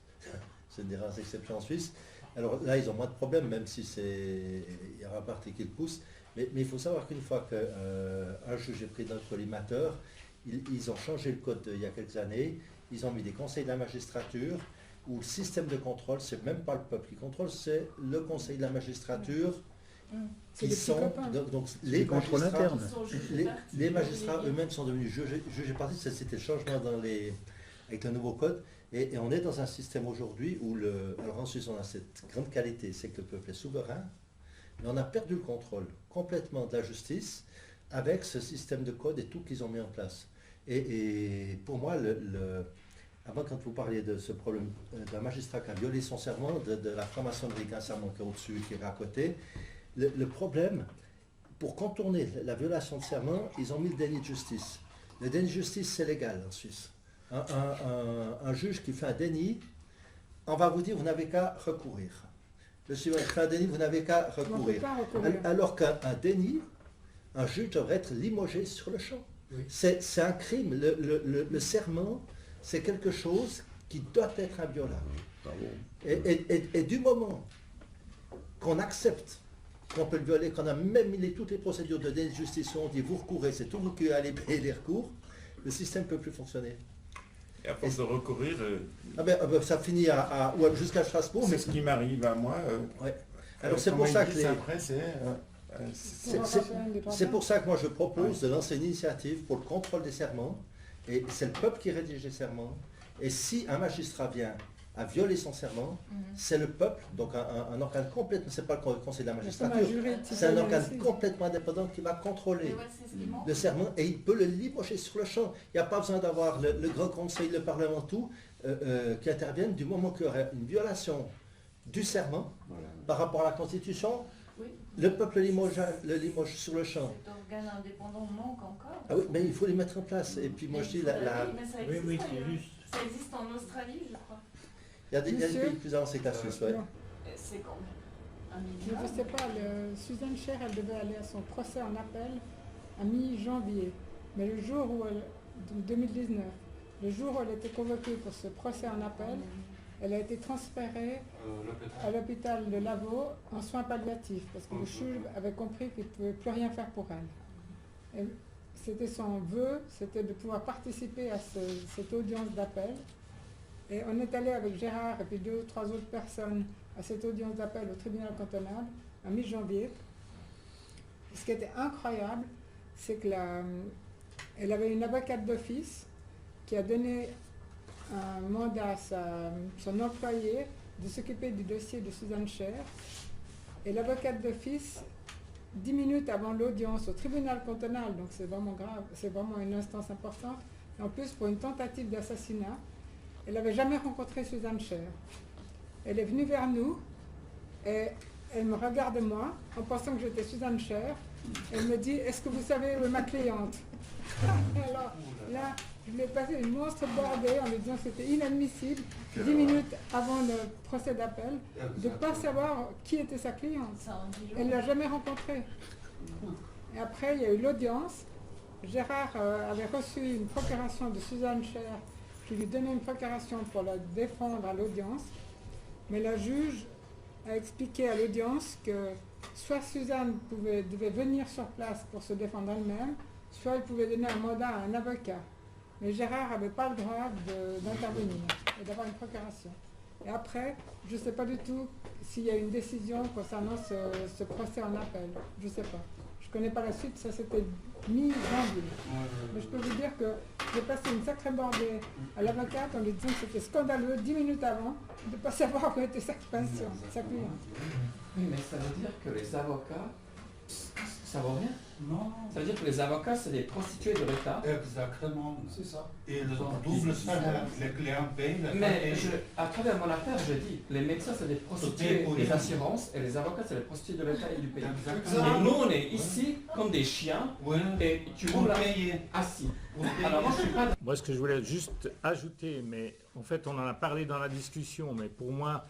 Speaker 6: C'est une des rares exceptions en Suisse. Alors là, ils ont moins de problèmes, même si il y a un parti qui le pousse. Mais il faut savoir qu'une fois qu'un juge est pris dans le collimateur, ils ont changé le code il y a quelques années. Ils ont mis des conseils de la magistrature où le système de contrôle, c'est même pas le peuple qui contrôle, c'est le conseil de la magistrature qui sont... Donc les magistrats eux-mêmes sont devenus juges et partis. C'était le changement avec le nouveau code. Et on est dans un système aujourd'hui où alors en Suisse on a cette grande qualité, c'est que le peuple est souverain, mais on a perdu le contrôle complètement de la justice avec ce système de code et tout qu'ils ont mis en place. Et pour moi, avant quand vous parliez de ce problème d'un magistrat qui a violé son serment, de la franc-maçonnerie qui a un serment qui est au-dessus et qui est à côté, le problème, pour contourner la violation de serment, ils ont mis le déni de justice. Le déni de justice, c'est légal en Suisse. Un juge qui fait un déni, on va vous dire, vous n'avez qu'à recourir. Le suivant fait un déni, vous n'avez qu'à recourir. Alors qu'un déni, un juge devrait être limogé sur le champ. Oui. C'est un crime. Le serment, c'est quelque chose qui doit être inviolable. Et du moment qu'on accepte qu'on peut le violer, qu'on a même mis toutes les procédures de déni de justice, on dit vous recourez, c'est tout vous qui allez payer les recours, le système ne peut plus fonctionner.
Speaker 11: Et à force de recourir...
Speaker 6: ça finit jusqu'à Strasbourg.
Speaker 11: C'est ce qui m'arrive à moi.
Speaker 6: Ouais. Alors c'est pour ça que
Speaker 11: c'est
Speaker 6: pour ça que moi je propose de lancer une initiative pour le contrôle des serments. Et c'est le peuple qui rédige les serments. Et si un magistrat vient à violer son serment, c'est le peuple, donc un organe complètement, c'est pas le conseil de la magistrature, c'est un organe complètement indépendant qui va contrôler le serment et il peut le limoger sur le champ. Il n'y a pas besoin d'avoir le grand conseil, le parlement, tout, qui interviennent du moment qu'il y aurait une violation du serment par rapport à la Constitution. Oui. Le peuple le limoge sur le champ.
Speaker 12: Cet organe indépendant manque encore.
Speaker 6: Ah oui, mais il faut les mettre en place. Et puis moi je dis
Speaker 12: ça existe en Australie, je crois.
Speaker 6: Il y a des pays plus avancés que la Suisse, oui.
Speaker 12: C'est quand
Speaker 2: je ne sais pas, Suzanne Scher, elle devait aller à son procès en appel à mi-janvier. Mais le jour où 2019, le jour où elle était convoquée pour ce procès en appel, elle a été transférée à l'hôpital de Lavaux en soins palliatifs parce que le juge avait compris qu'il ne pouvait plus rien faire pour elle. Et c'était son vœu, c'était de pouvoir participer à cette audience d'appel. Et on est allé avec Gérard et puis 2 ou 3 autres personnes à cette audience d'appel au tribunal cantonal à mi-janvier. Ce qui était incroyable, c'est qu'elle avait une avocate d'office qui a donné un mandat à son employé de s'occuper du dossier de Suzanne Scher. Et l'avocate d'office, 10 minutes avant l'audience au tribunal cantonal, donc c'est vraiment grave, c'est vraiment une instance importante, et en plus pour une tentative d'assassinat, Elle n'avait jamais rencontré Suzanne Scher. Elle est venue vers nous et elle me regarde moi en pensant que j'étais Suzanne Scher. Elle me dit, est-ce que vous savez où est ma cliente? Alors là, je lui ai passé une monstre bordée en lui disant que c'était inadmissible, 10 minutes avant le procès d'appel, de ne pas savoir qui était sa cliente. Elle ne l'a jamais rencontrée. Et après, il y a eu l'audience. Gérard avait reçu une procuration de Suzanne Scher. Je lui ai donné une procuration pour la défendre à l'audience. Mais la juge a expliqué à l'audience que soit Suzanne devait venir sur place pour se défendre elle-même, soit il pouvait donner un mandat à un avocat. Mais Gérard n'avait pas le droit d'intervenir et d'avoir une procuration. Et après, je ne sais pas du tout s'il y a une décision concernant ce procès en appel. Je ne sais pas. Je ne connais pas la suite, ça c'était mi-janvier. Mais je peux vous dire que j'ai passé une sacrée bordée à l'avocate en lui disant que c'était scandaleux 10 minutes avant de ne pas savoir où était sa cliente.
Speaker 5: Oui, mais ça veut dire que les avocats, ça vaut rien?
Speaker 8: Non.
Speaker 5: Ça veut dire que les avocats, c'est des prostituées de l'État?
Speaker 8: Exactement.
Speaker 9: C'est ça.
Speaker 8: Et ils ont double salaire. Les clients payent.
Speaker 5: Mais à travers mon affaire, je dis, les médecins, c'est des prostituées des assurances et les avocats, c'est des prostituées de l'État et du pays. Et nous, on est ici comme des chiens et tu roules assis. Alors moi, je suis pas...
Speaker 3: Moi, ce que je voulais juste ajouter, mais en fait, on en a parlé dans la discussion, mais pour moi,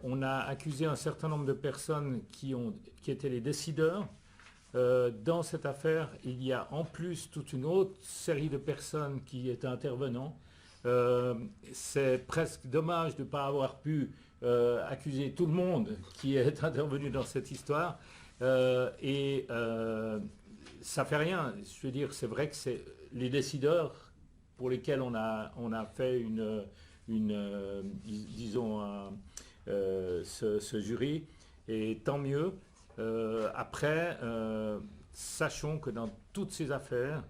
Speaker 3: on a accusé un certain nombre de personnes qui étaient les décideurs. Dans cette affaire, il y a en plus toute une autre série de personnes qui étaient intervenants. C'est presque dommage de ne pas avoir pu accuser tout le monde qui est intervenu dans cette histoire. Ça fait rien. Je veux dire, c'est vrai que c'est les décideurs pour lesquels on a fait ce jury, et tant mieux. Après, sachons que dans toutes ces affaires,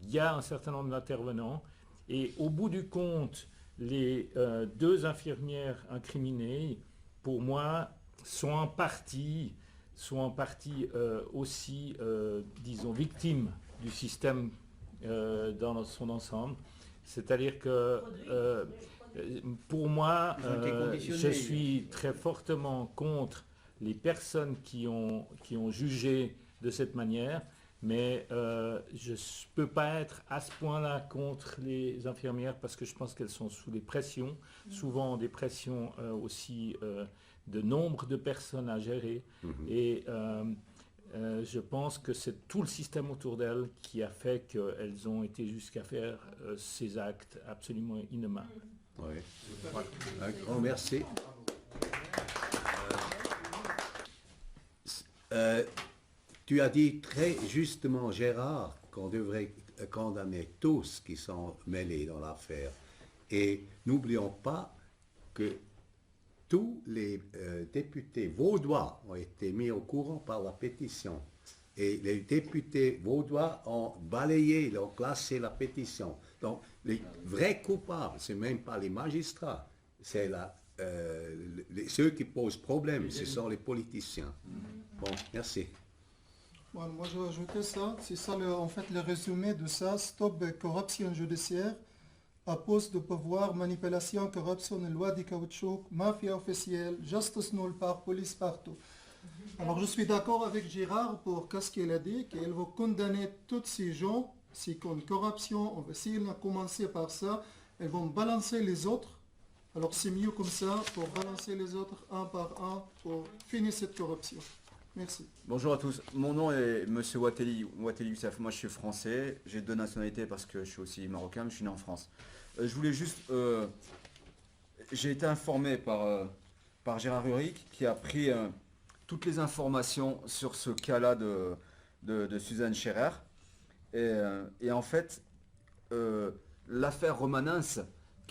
Speaker 3: il y a un certain nombre d'intervenants et au bout du compte, les 2 infirmières incriminées, pour moi, sont en partie aussi, disons, victimes du système dans son ensemble. C'est-à-dire que pour moi, je suis très fortement contre les personnes qui ont jugé de cette manière, mais je ne peux pas être à ce point-là contre les infirmières parce que je pense qu'elles sont sous des pressions, souvent des pressions aussi de nombre de personnes à gérer. Et je pense que c'est tout le système autour d'elles qui a fait qu'elles ont été jusqu'à faire ces actes absolument inhumains.
Speaker 1: Oui. Un grand merci. Tu as dit très justement, Gérard, qu'on devrait condamner tous qui sont mêlés dans l'affaire. Et n'oublions pas que tous les députés vaudois ont été mis au courant par la pétition. Et les députés vaudois ont balayé, ils ont classé la pétition. Donc, les vrais coupables, ce n'est même pas les magistrats, c'est ceux qui posent problème, ce sont les politiciens. Bon, merci.
Speaker 9: Bon, moi, je vais ajouter ça. C'est ça, en fait, le résumé de ça. Stop corruption judiciaire, oppose de pouvoir, manipulation, corruption, loi du caoutchouc, mafia officielle, justice nulle part, police partout. Alors, je suis d'accord avec Gérard pour ce qu'il a dit, qu'il va condamner tous ces gens, c'est une corruption, s'il a commencé par ça, ils vont balancer les autres. Alors, c'est mieux comme ça, pour balancer les autres un par un, pour finir cette corruption. Merci.
Speaker 13: Bonjour à tous, mon nom est Monsieur Ouatteli Youssef, moi je suis français, j'ai 2 nationalités parce que je suis aussi marocain, mais je suis né en France. Je voulais juste, j'ai été informé par Gérard Ruric qui a pris toutes les informations sur ce cas-là de Suzanne Scher. Et en fait, l'affaire Romanens,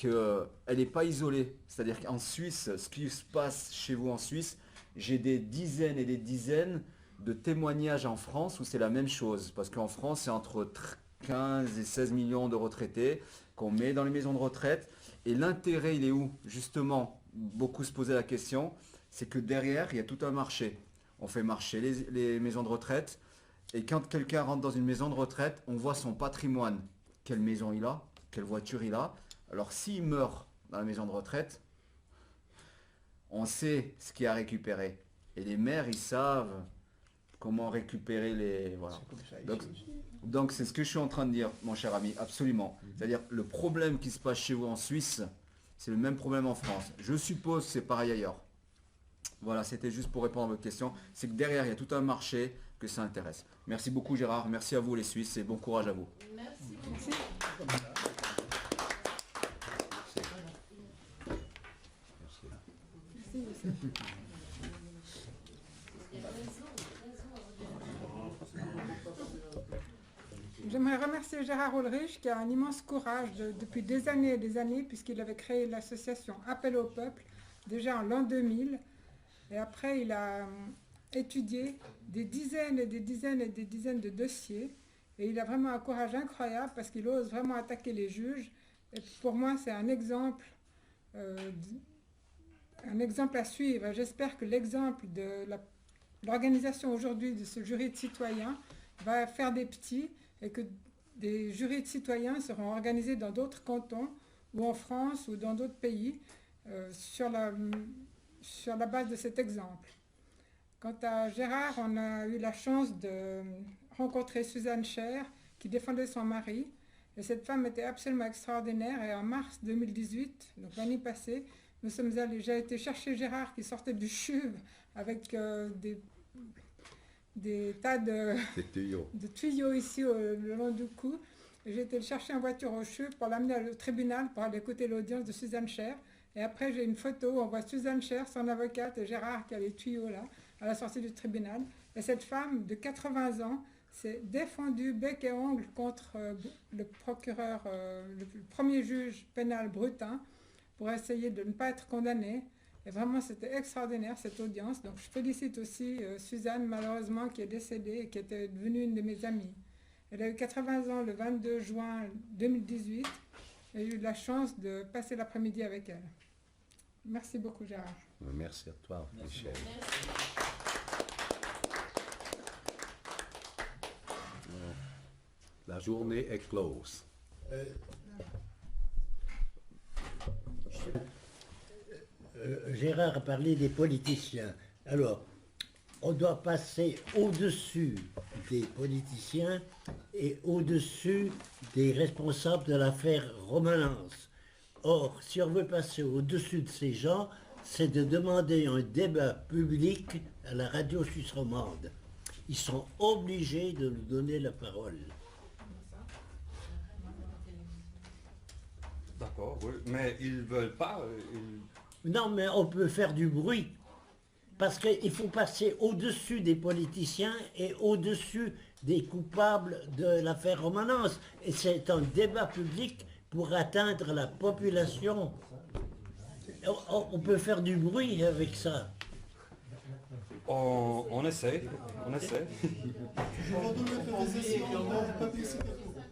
Speaker 13: elle n'est pas isolée, c'est-à-dire qu'en Suisse, ce qui se passe chez vous en Suisse, j'ai des dizaines et des dizaines de témoignages en France où c'est la même chose. Parce qu'en France, c'est entre 15 et 16 millions de retraités qu'on met dans les maisons de retraite. Et l'intérêt, il est où? Justement, beaucoup se posaient la question, c'est que derrière, il y a tout un marché. On fait marcher les maisons de retraite. Et quand quelqu'un rentre dans une maison de retraite, on voit son patrimoine. Quelle maison il a, quelle voiture il a. Alors s'il meurt dans la maison de retraite, on sait ce qu'il y a à récupérer. Et les maires, ils savent comment récupérer les... Voilà. Donc c'est ce que je suis en train de dire, mon cher ami, absolument. C'est-à-dire le problème qui se passe chez vous en Suisse, c'est le même problème en France. Je suppose que c'est pareil ailleurs. Voilà, c'était juste pour répondre à votre question. C'est que derrière, il y a tout un marché que ça intéresse. Merci beaucoup Gérard, merci à vous les Suisses et bon courage à vous.
Speaker 12: Merci.
Speaker 2: J'aimerais remercier Gérard Ulrich qui a un immense courage depuis des années et des années puisqu'il avait créé l'association Appel au Peuple déjà en l'an 2000 et après il a étudié des dizaines et des dizaines et des dizaines de dossiers et il a vraiment un courage incroyable parce qu'il ose vraiment attaquer les juges et pour moi c'est un exemple à suivre. J'espère que l'exemple de l'organisation aujourd'hui de ce jury de citoyens va faire des petits et que des jurys de citoyens seront organisés dans d'autres cantons ou en France ou dans d'autres pays sur la base de cet exemple. Quant à Gérard, on a eu la chance de rencontrer Suzanne Scher qui défendait son mari et cette femme était absolument extraordinaire et en mars 2018, donc l'année passée, nous sommes allés, j'ai été chercher Gérard qui sortait du CHUV avec des tas de tuyaux ici le long du cou. J'ai été le chercher en voiture au CHUV pour l'amener au tribunal pour aller écouter l'audience de Suzanne Scher. Et après, j'ai une photo où on voit Suzanne Scher, son avocate, et Gérard qui a les tuyaux là, à la sortie du tribunal. Et cette femme de 80 ans s'est défendue bec et ongle contre le procureur, le premier juge pénal Brutin, pour essayer de ne pas être condamnée. Et vraiment, c'était extraordinaire cette audience. Donc, je félicite aussi Suzanne, malheureusement, qui est décédée et qui était devenue une de mes amies. Elle a eu 80 ans le 22 juin 2018. J'ai eu la chance de passer l'après-midi avec elle. Merci beaucoup, Gérard.
Speaker 1: Merci à toi, Michel. La journée est close.
Speaker 14: Gérard a parlé des politiciens. Alors, on doit passer au-dessus des politiciens et au-dessus des responsables de l'affaire Romanence. Or, si on veut passer au-dessus de ces gens, c'est de demander un débat public à la radio suisse romande. Ils sont obligés de nous donner la parole.
Speaker 11: D'accord, oui, mais ils ne veulent pas.
Speaker 14: Non, mais on peut faire du bruit. Parce qu'il faut passer au-dessus des politiciens et au-dessus des coupables de l'affaire Romanence. Et c'est un débat public pour atteindre la population. On peut faire du bruit avec ça.
Speaker 11: On essaie, on essaie.
Speaker 9: Je redonne l'autorisation de publicité.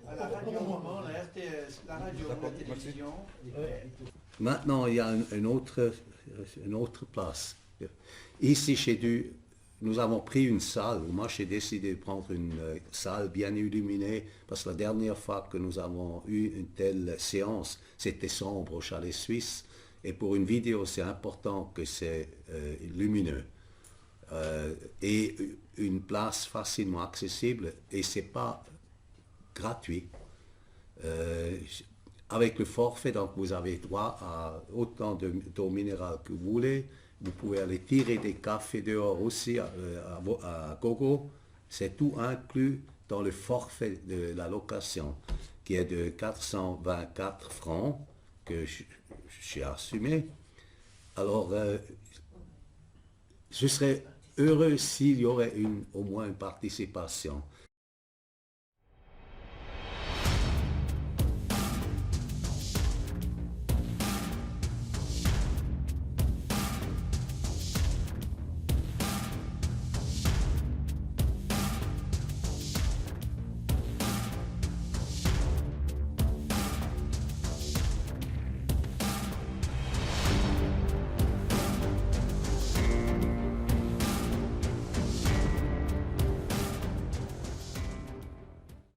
Speaker 15: À la radio Roman, la RTS, la radio, la télévision.
Speaker 1: Maintenant, il y a une autre place. Ici, chez nous avons pris une salle. Moi, j'ai décidé de prendre une salle bien illuminée parce que la dernière fois que nous avons eu une telle séance, c'était sombre au Chalet Suisse. Et pour une vidéo, c'est important que c'est lumineux. Et une place facilement accessible. Et ce n'est pas gratuit. Avec le forfait, donc vous avez droit à autant d'eau minérale que vous voulez. Vous pouvez aller tirer des cafés dehors aussi à gogo. C'est tout inclus dans le forfait de la location, qui est de 424 francs, que j'ai assumé. Alors, je serais heureux s'il y aurait au moins une participation.